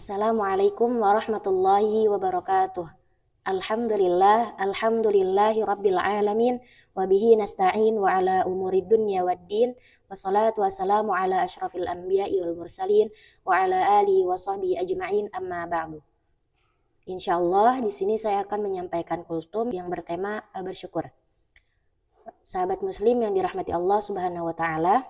Assalamualaikum warahmatullahi wabarakatuh. Alhamdulillahi rabbil alamin, wabihi nasta'in wa ala umuri dunya waddin, wassalatu wassalamu ala ashrafil anbiya'i wal mursalin, wa ala alihi wa sahbihi ajma'in, amma ba'du. Insyaallah di sini saya akan menyampaikan kultum yang bertema bersyukur. Sahabat muslim yang dirahmati Allah Subhanahu wa taala,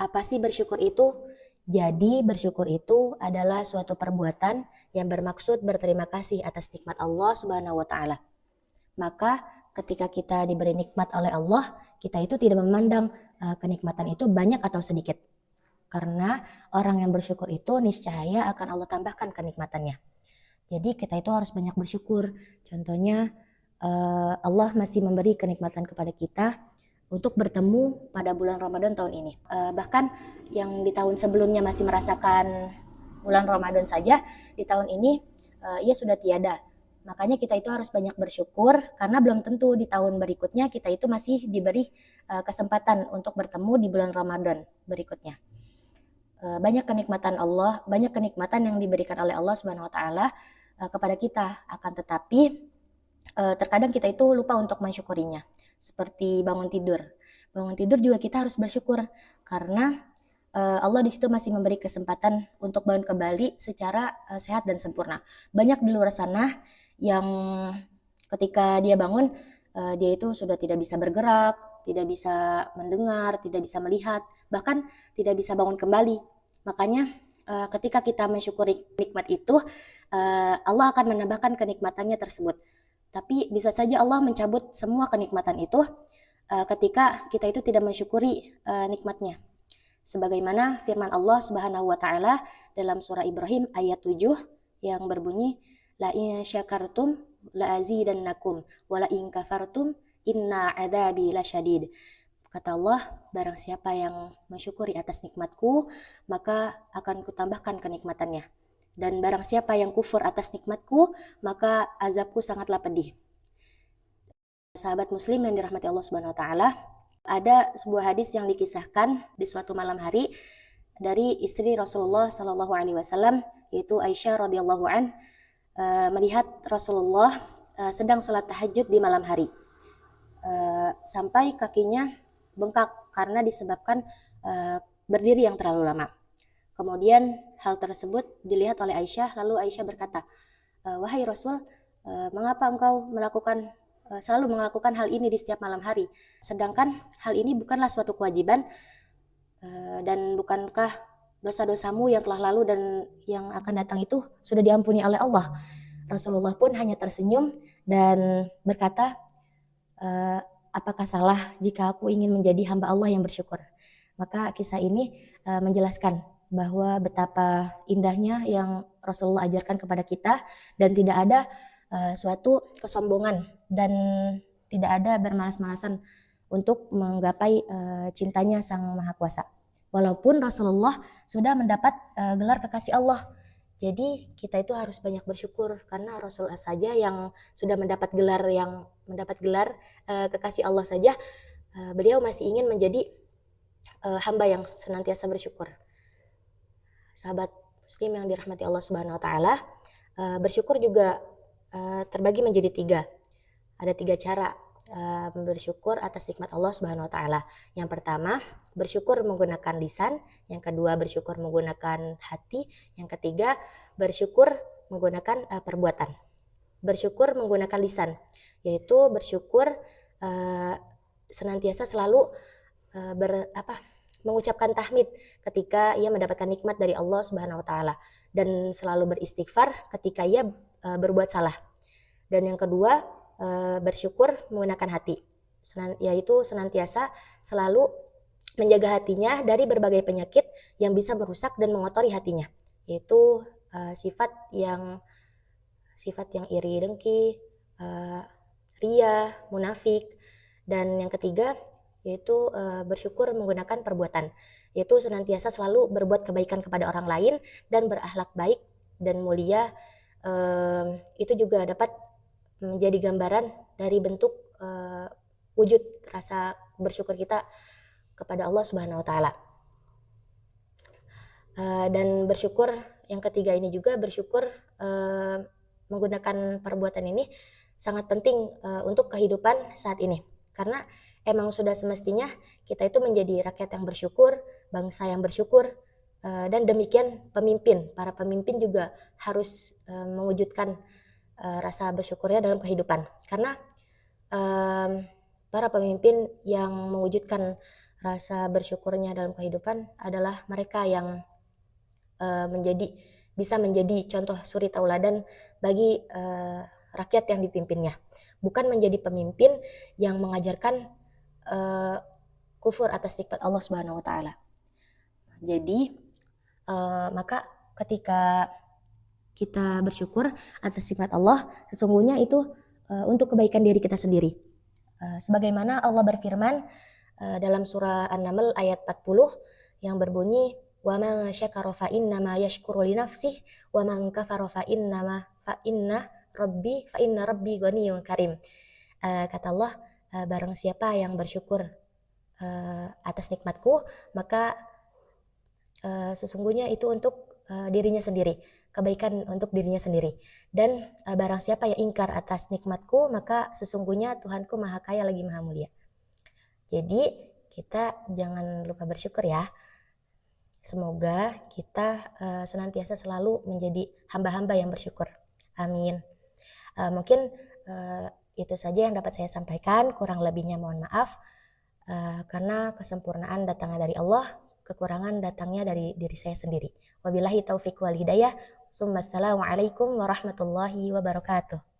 apa sih bersyukur itu? Jadi bersyukur itu adalah suatu perbuatan yang bermaksud berterima kasih atas nikmat Allah Subhanahu wa taala. Maka ketika kita diberi nikmat oleh Allah, kita itu tidak memandang kenikmatan itu banyak atau sedikit. Karena orang yang bersyukur itu niscaya akan Allah tambahkan kenikmatannya. Jadi kita itu harus banyak bersyukur. Contohnya Allah masih memberi kenikmatan kepada kita untuk bertemu pada bulan Ramadan tahun ini. Bahkan yang di tahun sebelumnya masih merasakan bulan Ramadan saja, di tahun ini ia sudah tiada. Makanya kita itu harus banyak bersyukur karena belum tentu di tahun berikutnya kita itu masih diberi kesempatan untuk bertemu di bulan Ramadan berikutnya. Banyak kenikmatan Allah, banyak kenikmatan yang diberikan oleh Allah Subhanahu wa taala kepada kita, akan tetapi terkadang kita itu lupa untuk mensyukurinya. Seperti bangun tidur. Bangun tidur juga kita harus bersyukur karena Allah di situ masih memberi kesempatan untuk bangun kembali secara sehat dan sempurna. Banyak di luar sana yang ketika dia bangun dia itu sudah tidak bisa bergerak, tidak bisa mendengar, tidak bisa melihat, bahkan tidak bisa bangun kembali. Makanya ketika kita mensyukuri nikmat itu, Allah akan menambahkan kenikmatannya tersebut. Tapi bisa saja Allah mencabut semua kenikmatan itu ketika kita itu tidak mensyukuri nikmatnya. Sebagaimana firman Allah Subhanahu wa taala dalam surah Ibrahim ayat 7 yang berbunyi, la in syakartum la azidannakum wa la in kafartum inna adzabi lasyadid. Kata Allah, barang siapa yang mensyukuri atas nikmatku, maka akan kutambahkan kenikmatannya. Dan barang siapa yang kufur atas nikmatku, maka azabku sangatlah pedih. Sahabat muslim yang dirahmati Allah Subhanahu wa taala, ada sebuah hadis yang dikisahkan di suatu malam hari dari istri Rasulullah sallallahu alaihi wasallam, yaitu Aisyah radhiyallahu an, melihat Rasulullah sedang salat tahajud di malam hari. Sampai kakinya bengkak karena disebabkan berdiri yang terlalu lama. Kemudian hal tersebut dilihat oleh Aisyah, lalu Aisyah berkata, wahai Rasul, mengapa engkau selalu melakukan hal ini di setiap malam hari? Sedangkan hal ini bukanlah suatu kewajiban, dan bukankah dosa-dosamu yang telah lalu dan yang akan datang itu sudah diampuni oleh Allah? Rasulullah pun hanya tersenyum dan berkata, apakah salah jika aku ingin menjadi hamba Allah yang bersyukur? Maka kisah ini menjelaskan bahwa betapa indahnya yang Rasulullah ajarkan kepada kita dan tidak ada suatu kesombongan dan tidak ada bermalas-malasan untuk menggapai cintanya Sang Maha Kuasa. Walaupun Rasulullah sudah mendapat gelar kekasih Allah. Jadi kita itu harus banyak bersyukur karena Rasulullah saja yang sudah mendapat gelar kekasih Allah saja, beliau masih ingin menjadi hamba yang senantiasa bersyukur. Sahabat muslim yang dirahmati Allah Subhanahu wa taala, bersyukur juga terbagi menjadi 3. Ada 3 cara bersyukur atas nikmat Allah Subhanahu wa taala. Yang pertama, bersyukur menggunakan lisan, yang kedua bersyukur menggunakan hati, yang ketiga bersyukur menggunakan perbuatan. Bersyukur menggunakan lisan, yaitu bersyukur senantiasa selalu mengucapkan tahmid ketika ia mendapatkan nikmat dari Allah Subhanahu wa taala dan selalu beristighfar ketika ia berbuat salah. Dan yang kedua, bersyukur menggunakan hati, yaitu senantiasa selalu menjaga hatinya dari berbagai penyakit yang bisa merusak dan mengotori hatinya, yaitu sifat yang iri dengki, riya, munafik. Dan yang ketiga yaitu bersyukur menggunakan perbuatan, yaitu senantiasa selalu berbuat kebaikan kepada orang lain dan berakhlak baik dan mulia. Itu juga dapat menjadi gambaran dari bentuk wujud rasa bersyukur kita kepada Allah Subhanahu wa taala. Dan bersyukur yang ketiga ini juga bersyukur menggunakan perbuatan ini sangat penting untuk kehidupan saat ini. Karena emang sudah semestinya kita itu menjadi rakyat yang bersyukur, bangsa yang bersyukur, dan demikian para pemimpin juga harus mewujudkan rasa bersyukurnya dalam kehidupan. Karena para pemimpin yang mewujudkan rasa bersyukurnya dalam kehidupan adalah mereka yang bisa menjadi contoh suri tauladan bagi rakyat yang dipimpinnya. Bukan menjadi pemimpin yang mengajarkan kufur atas nikmat Allah Subhanahu wa taala. Jadi maka ketika kita bersyukur atas nikmat Allah, sesungguhnya itu untuk kebaikan diri kita sendiri. Sebagaimana Allah berfirman dalam surah An-Naml ayat 40 yang berbunyi, wa man syakara fa innama yashkuru li nafsihi wa man kafara fa inna rabbi ghaniyyun karim. Kata Allah, barang siapa yang bersyukur atas nikmatku, maka sesungguhnya itu untuk dirinya sendiri, kebaikan untuk dirinya sendiri. Dan barang siapa yang ingkar atas nikmatku, maka sesungguhnya Tuhanku maha kaya lagi maha mulia. Jadi kita jangan lupa bersyukur ya. Semoga kita senantiasa selalu menjadi hamba-hamba yang bersyukur. Amin. Mungkin itu saja yang dapat saya sampaikan, kurang lebihnya mohon maaf. Karena kesempurnaan datangnya dari Allah, kekurangan datangnya dari diri saya sendiri. Wabillahi taufiq wal hidayah. Assalamualaikum warahmatullahi wabarakatuh.